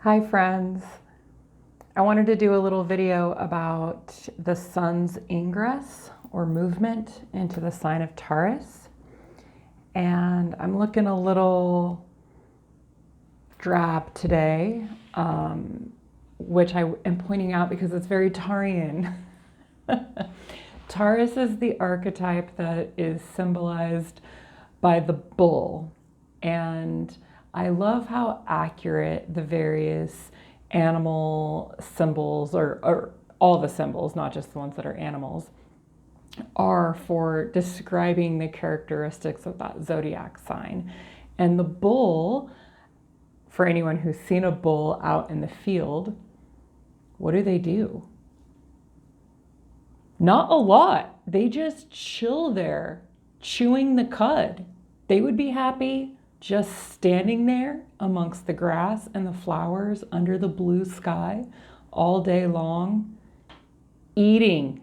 Hi friends. I wanted to do a little video about the sun's ingress or movement into the sign of Taurus. And I'm looking a little drab today, which I am pointing out because it's very Taurean. Taurus is the archetype that is symbolized by the bull. And I love how accurate the various animal symbols, or all the symbols, not just the ones that are animals, are for describing the characteristics of that zodiac sign. And the bull, for anyone who's seen a bull out in the field, what do? Not a lot. They just chill there, chewing the cud. They would be happy just standing there amongst the grass and the flowers under the blue sky all day long, eating.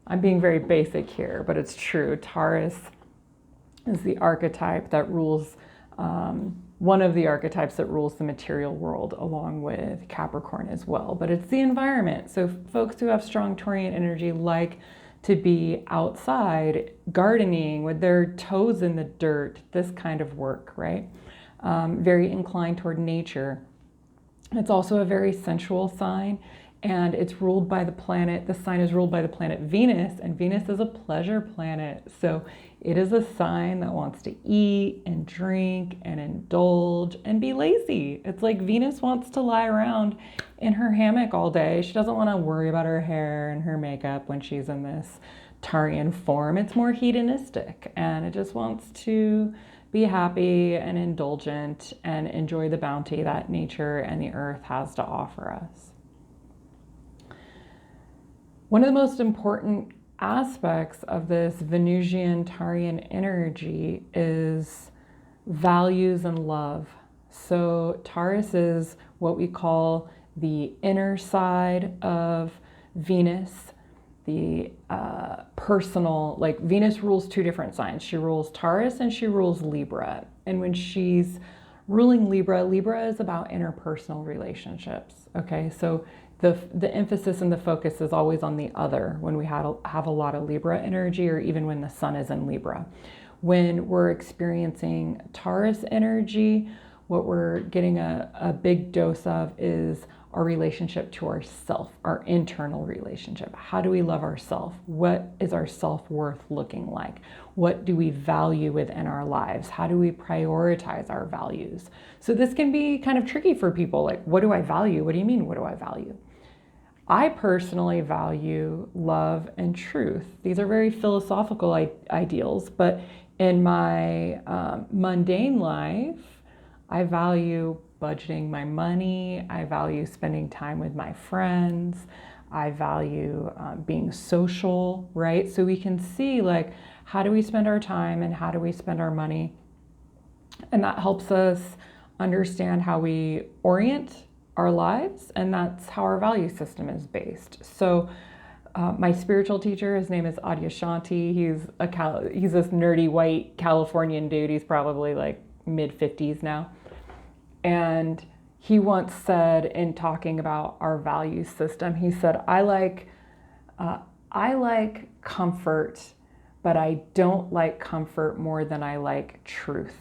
I'm being very basic here, but it's true. Taurus is the archetype that rules, one of the archetypes that rules the material world, along with Capricorn as well. But it's the environment. So folks who have strong Taurian energy like to be outside gardening with their toes in the dirt, this kind of work, right? Very inclined toward nature. It's also a very sensual sign, and it's ruled by the planet. The sign is ruled by the planet Venus, and Venus is a pleasure planet. So it is a sign that wants to eat and drink and indulge and be lazy. It's like Venus wants to lie around in her hammock all day. She doesn't want to worry about her hair and her makeup when she's in this Taurean form. It's more hedonistic, and it just wants to be happy and indulgent and enjoy the bounty that nature and the earth has to offer us. One of the most important aspects of this Venusian Taurian energy is values and love. So Taurus is what we call the inner side of Venus, the personal, like Venus rules two different signs. She rules Taurus and she rules Libra. And when she's ruling Libra, Libra is about interpersonal relationships. Okay, so the emphasis and the focus is always on the other when we have a lot of Libra energy, or even when the sun is in Libra. When we're experiencing Taurus energy, what we're getting a big dose of is our relationship to ourself, our internal relationship. How do we love ourselves? What is our self-worth looking like? What do we value within our lives? How do we prioritize our values? So this can be kind of tricky for people. Like, what do I value? What do you mean, what do I value? I personally value love and truth. These are very philosophical ideals, but in my mundane life, I value budgeting my money. I value spending time with my friends. I value being social, right? So we can see, like, how do we spend our time and how do we spend our money? And that helps us understand how we orient our lives, and that's how our value system is based. So my spiritual teacher, his name is Adyashanti. He's this nerdy white Californian dude. He's probably like mid-50s now. And he once said, in talking about our value system, he said, I like comfort, but I don't like comfort more than I like truth.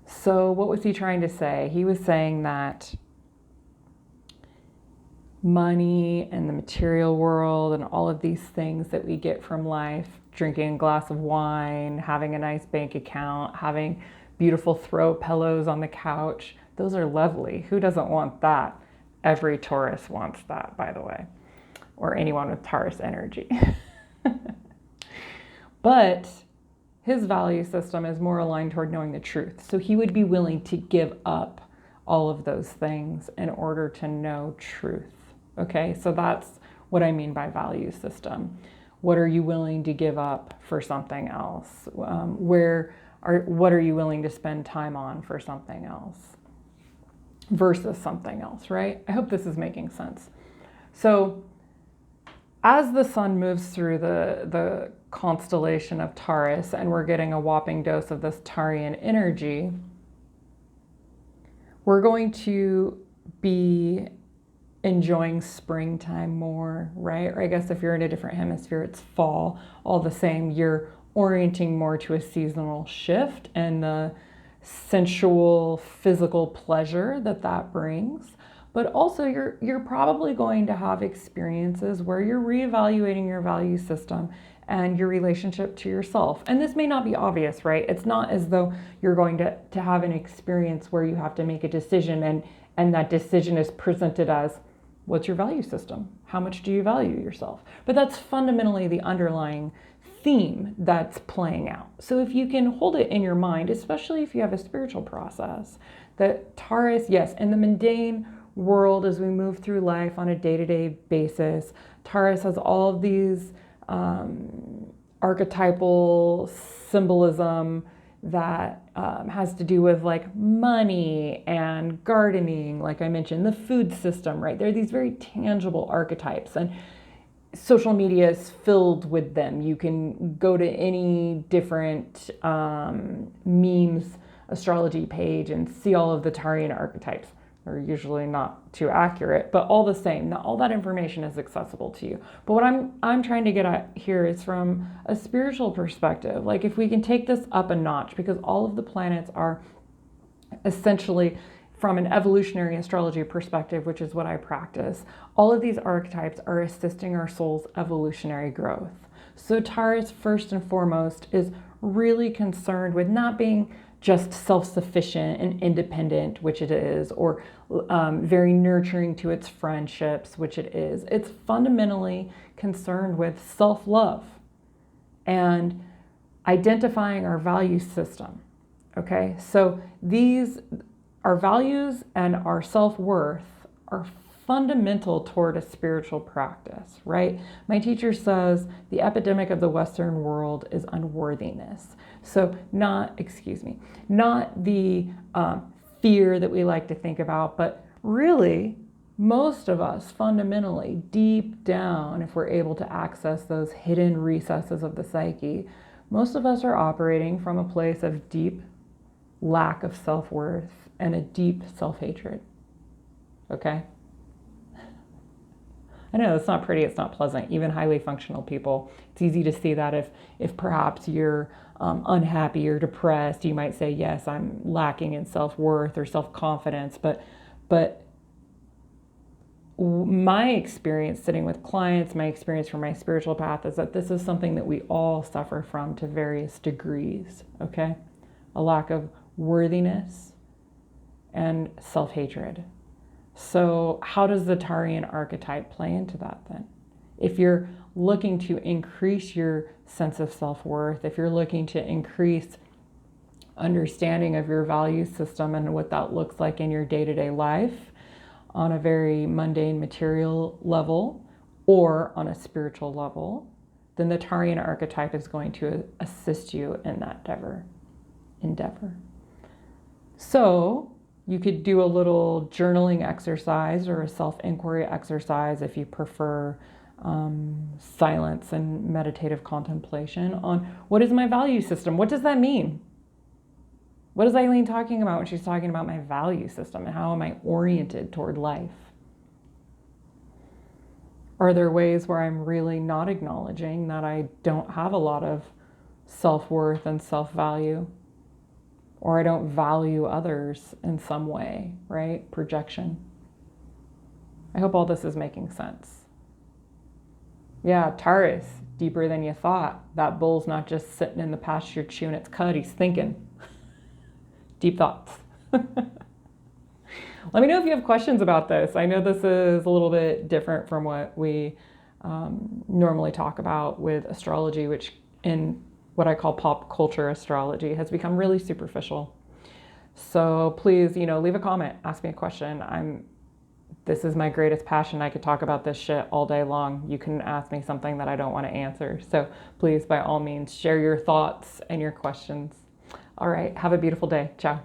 So what was he trying to say? He was saying that money and the material world and all of these things that we get from life, drinking a glass of wine, having a nice bank account, having beautiful throw pillows on the couch, those are lovely. Who doesn't want that? Every Taurus wants that, by the way, or anyone with Taurus energy. But his value system is more aligned toward knowing the truth. So he would be willing to give up all of those things in order to know truth. Okay, so that's what I mean by value system. What are you willing to give up for something else? What are you willing to spend time on for something else versus something else, right? I hope this is making sense. So as the sun moves through the constellation of Taurus and we're getting a whopping dose of this Taurean energy, we're going to be enjoying springtime more, right? Or I guess if you're in a different hemisphere, it's fall. All the same, you're orienting more to a seasonal shift and the sensual, physical pleasure that that brings. But also you're probably going to have experiences where you're reevaluating your value system and your relationship to yourself. And this may not be obvious, right? It's not as though you're going to have an experience where you have to make a decision and that decision is presented as, what's your value system? How much do you value yourself? But that's fundamentally the underlying theme that's playing out. So if you can hold it in your mind, especially if you have a spiritual process, that Taurus, yes, in the mundane world as we move through life on a day-to-day basis, Taurus has all of these archetypal symbolism that has to do with like money and gardening, like I mentioned, the food system, right? There are these very tangible archetypes and social media is filled with them. You can go to any different memes astrology page and see all of the Taurean archetypes. They're usually not too accurate, but all the same, not all that information is accessible to you. But what I'm trying to get at here is from a spiritual perspective. Like if we can take this up a notch, because all of the planets are essentially from an evolutionary astrology perspective, which is what I practice, all of these archetypes are assisting our soul's evolutionary growth. So Taurus, first and foremost, is really concerned with not being just self-sufficient and independent, which it is, or very nurturing to its friendships, which it is. It's fundamentally concerned with self-love and identifying our value system, okay? So our values and our self-worth are fundamental toward a spiritual practice, right? My teacher says the epidemic of the Western world is unworthiness. So not the fear that we like to think about, but really most of us fundamentally deep down, if we're able to access those hidden recesses of the psyche, most of us are operating from a place of deep lack of self-worth and a deep self-hatred, okay? I know it's not pretty, it's not pleasant. Even highly functional people, it's easy to see that if perhaps you're unhappy or depressed, you might say, yes, I'm lacking in self-worth or self-confidence. But my experience sitting with clients, my experience from my spiritual path is that this is something that we all suffer from to various degrees, okay? A lack of worthiness and self-hatred. So how does the Taurean archetype play into that then? If you're looking to increase your sense of self-worth, if you're looking to increase understanding of your value system and what that looks like in your day-to-day life on a very mundane material level or on a spiritual level, then the Taurean archetype is going to assist you in that endeavor. So you could do a little journaling exercise or a self-inquiry exercise if you prefer silence and meditative contemplation on what is my value system? What does that mean? What is Eileen talking about when she's talking about my value system and how am I oriented toward life? Are there ways where I'm really not acknowledging that I don't have a lot of self-worth and self-value? Or I don't value others in some way, right? Projection. I hope all this is making sense. Yeah, Taurus, deeper than you thought. That bull's not just sitting in the pasture chewing its cud, he's thinking. Deep thoughts. Let me know if you have questions about this. I know this is a little bit different from what we normally talk about with astrology, which in what I call pop culture astrology has become really superficial. So please, leave a comment, ask me a question. This is my greatest passion. I could talk about this shit all day long. You can ask me something that I don't want to answer. So please, by all means, share your thoughts and your questions. All right, have a beautiful day. Ciao.